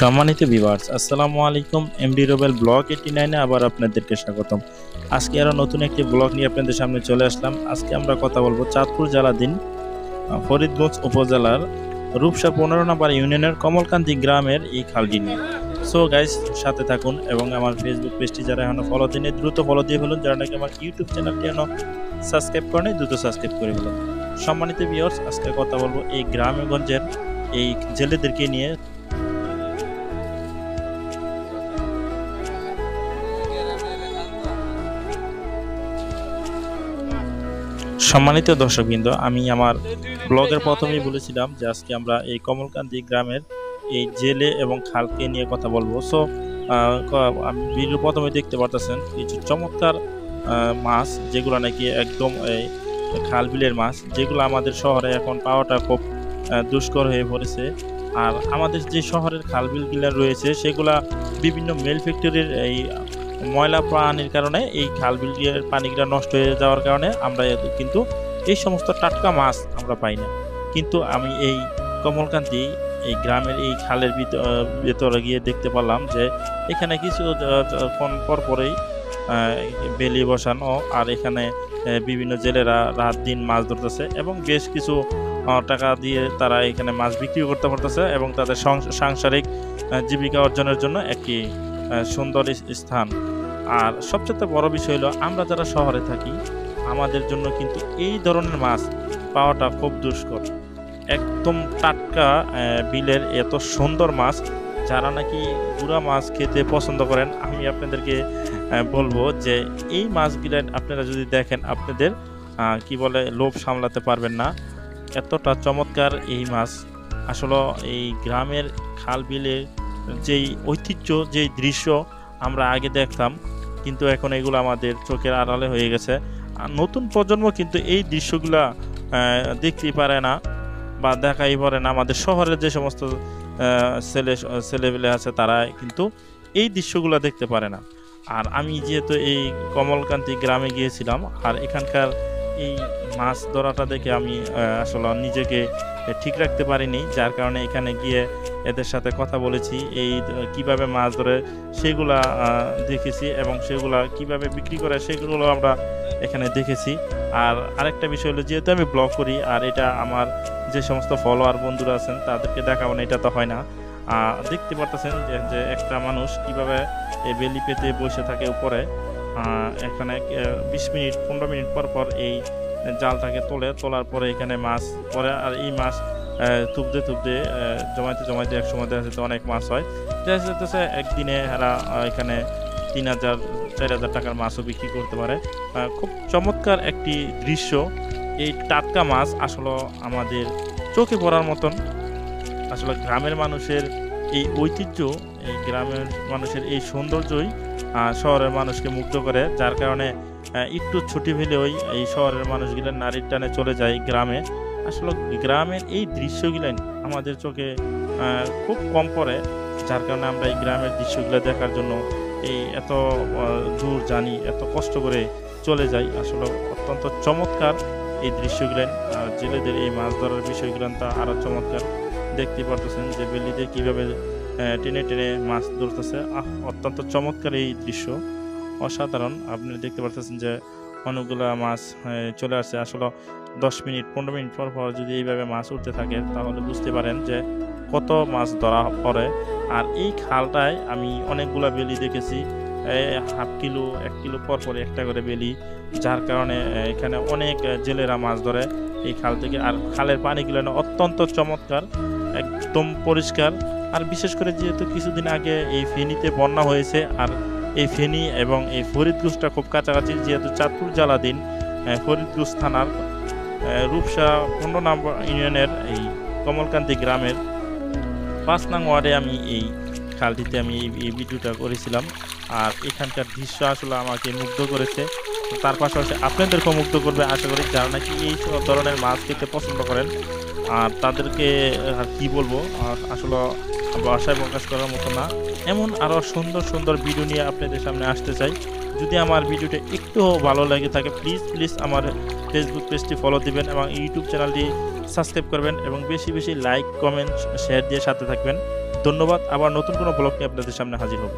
সম্মানিত ভিউয়ার্স, আসসালামু আলাইকুম। এমডি রোবেল ব্লগ 89 আবার আপনাদেরকে স্বাগতম। আজকে আরো নতুন একটি ব্লগ নিয়ে আপনাদের সামনে চলে আসলাম। আজকে আমরা কথা বলবো চাঁদপুর জেলাধীন ফরিদগঞ্জ উপজেলার রূপসা 15 নম্বর ইউনিয়নের কমলকান্তি গ্রামের এই খালটি নিয়ে। সো গাইস, সাথে থাকুন এবং আমার ফেসবুক পেজটি যারা এখনো ফলো দেননি দ্রুত ফলো দিয়ে ফেলুন। যারা নাকি আমার ইউটিউব চ্যানেলটি এখনো সাবস্ক্রাইব করেনি দ্রুত সাবস্ক্রাইব করে ফেলুন। সম্মানিত ভিউয়ার্স, আজকে কথা বলবো এই গ্রামেগঞ্জের এই জেলেদেরকে নিয়ে। সম্মানিত দর্শকবৃন্দ, আমি আমার ব্লগের প্রথমেই বলেছিলাম যে আজকে আমরা এই কমলকান্তি গ্রামের এই জেলে এবং খালকে নিয়ে কথা বলবো। সো আমি ভিডিও প্রথমে দেখতে পারতেছেন কিছু চমৎকার মাছ, যেগুলো নাকি একদম এই খাল বিলের মাছ, যেগুলো আমাদের শহরে এখন পাওয়াটা খুব দুষ্কর হয়ে পড়েছে। আর আমাদের যে শহরের খাল বিলগুলো রয়েছে সেগুলা বিভিন্ন মেল ফ্যাক্টরির এই ময়লা পানির কারণে এই খাল বিলের পানিগুলো নষ্ট হয়ে যাওয়ার কারণে আমরা কিন্তু এই সমস্ত টাটকা মাছ আমরা পাই না। কিন্তু আমি এই কমলকান্তি এই গ্রামের এই খালের ভেতরে গিয়ে দেখতে পারলাম যে এখানে কিছু পরপরেই বেলি বসানো, আর এখানে বিভিন্ন জেলেরা রাত দিন মাছ ধরতেছে এবং বেশ কিছু টাকা দিয়ে তারা এখানে মাছ বিক্রি করতে পারতেছে এবং তাদের সাংসারিক জীবিকা অর্জনের জন্য একটি সুন্দর স্থান। আর সবচেয়ে বড় বিষয় হলো আমরা যারা শহরে থাকি আমাদের জন্য কিন্তু এই ধরনের মাছ পাওয়াটা খুব দুষ্কর। একদম টাটকা বিলের এত সুন্দর মাছ, যারা নাকি গুঁড়া মাছ খেতে পছন্দ করেন, আমি আপনাদেরকে বলবো যে এই মাছগুলো আপনারা যদি দেখেন আপনাদের কি বলে লোভ সামলাতে পারবেন না। এতটা চমৎকার এই মাছ। আসলে এই গ্রামের খাল বিলের যেই ঐতিহ্য, যেই দৃশ্য আমরা আগে দেখতাম, কিন্তু এখন এগুলো আমাদের চোখের আড়ালে হয়ে গেছে। আর নতুন প্রজন্ম কিন্তু এই দৃশ্যগুলা দেখতেই পারে না বা দেখাই পারে না। আমাদের শহরের যে সমস্ত ছেলেপেলে আছে তারা কিন্তু এই দৃশ্যগুলো দেখতে পারে না। আর আমি যেহেতু এই কমলকান্তি গ্রামে গিয়েছিলাম, আর এখানকার এই মাছ ধরাটা দেখে আমি আসলে নিজেকে ঠিক রাখতে পারিনি, যার কারণে এখানে গিয়ে এদের সাথে কথা বলেছি, এই কিভাবে মাছ ধরে সেগুলা দেখেছি এবং সেগুলা কিভাবে বিক্রি করে সেগুলো আমরা এখানে দেখেছি। আর আরেকটা বিষয় হলো, যেহেতু আমি ব্লগ করি আর এটা আমার যে সমস্ত ফলোয়ার বন্ধুরা আছেন তাদেরকে দেখাবো না, এটা তো হয় না। দেখতে পারতেছেন যে একটা মানুষ কিভাবে এই বেলি পেতে বসে থাকে উপরে। এখানে 20 মিনিট 15 মিনিট পর পর এই জালটাকে তোলার পরে এখানে মাছ পরে, আর এই মাছ তুবতে জমাইতে এক সময় দেখা যেতে অনেক মাছ হয়। দেখা যেতেছে একদিনে এরা এখানে 3000-4000 টাকার মাছও বিক্রি করতে পারে। খুব চমৎকার একটি দৃশ্য। এই টাটকা মাছ আসলে আমাদের চোখে পড়ার মতন। আসলে গ্রামের মানুষের এই ঐতিহ্য, এই গ্রামের মানুষের এই সৌন্দর্যই শহরের মানুষকে মুগ্ধ করে, যার কারণে একটু ছুটি পেলেই এই শহরের মানুষগুলো নারীর টানে চলে যায় গ্রামে। আসলে গ্রামের এই দৃশ্যগুলো আমাদের চোখে খুব কম পড়ে, যার কারণে আমরা এই গ্রামের দৃশ্যগুলো দেখার জন্য এই এত দূর জানি, এত কষ্ট করে চলে যাই। আসলে অত্যন্ত চমৎকার এই দৃশ্যগুলো। জেলেদের এই মাছ ধরার বিষয়গুলো তা আরও চমৎকার। দেখতে পারতেছেন যে বেলিতে কীভাবে টেনে টেনে মাছ ধরতেছে। অত্যন্ত চমৎকার এই দৃশ্য, অসাধারণ। আপনি দেখতে পারতেছেন যে অনেকগুলা মাছ চলে আসছে। আসলে 10 মিনিট 15 মিনিট পর পর যদি এইভাবে মাছ উঠতে থাকে তাহলে বুঝতে পারেন যে কত মাছ ধরা পড়ে। আর এই খালটায় আমি অনেকগুলা বেলি দেখেছি, হাফ কিলো 1 কিলো পর পর একটা করে বেলি, যার কারণে এখানে অনেক জেলেরা মাছ ধরে এই খাল থেকে। আর খালের পানিগুলো অত্যন্ত চমৎকার, একদম পরিষ্কার। আর বিশেষ করে যেহেতু কিছুদিন আগে এই ফেনীতে বন্যা হয়েছে, আর এই ফেনী এবং এই ফরিদগঞ্জটা খুব কাছাকাছি, যেহেতু চাঁদপুর জেলাধীন ফরিদগঞ্জ থানার রূপসা 15 নম্বর ইউনিয়নের এই কমলকান্তি গ্রামের 5 নং ওয়ার্ডে আমি এই খালটিতে আমি এই ভিডিওটা করেছিলাম। আর এখানকার দৃশ্য আসলে আমাকে মুগ্ধ করেছে, তার পাশাপাশি আপনাদেরকেও মুগ্ধ করবে আশা করি, যারা নাকি এই ধরনের মাছ খেতে পছন্দ করেন। আর তাদেরকে কি বলবো, আসলে ভাষায় প্রকাশ করার মতো না। এমন আরও সুন্দর সুন্দর ভিডিও নিয়ে আপনাদের সামনে আসতে চাই। যদি আমার ভিডিওটা একটু ভালো লাগে থাকে প্লিজ আমার ফেসবুক পেজটি ফলো দিবেন এবং ইউটিউব চ্যানেলটি সাবস্ক্রাইব করবেন এবং বেশি বেশি লাইক কমেন্ট শেয়ার দিয়ে সাথে থাকবেন। ধন্যবাদ। আবার নতুন কোনো ব্লগ নিয়ে আপনাদের সামনে হাজির হব।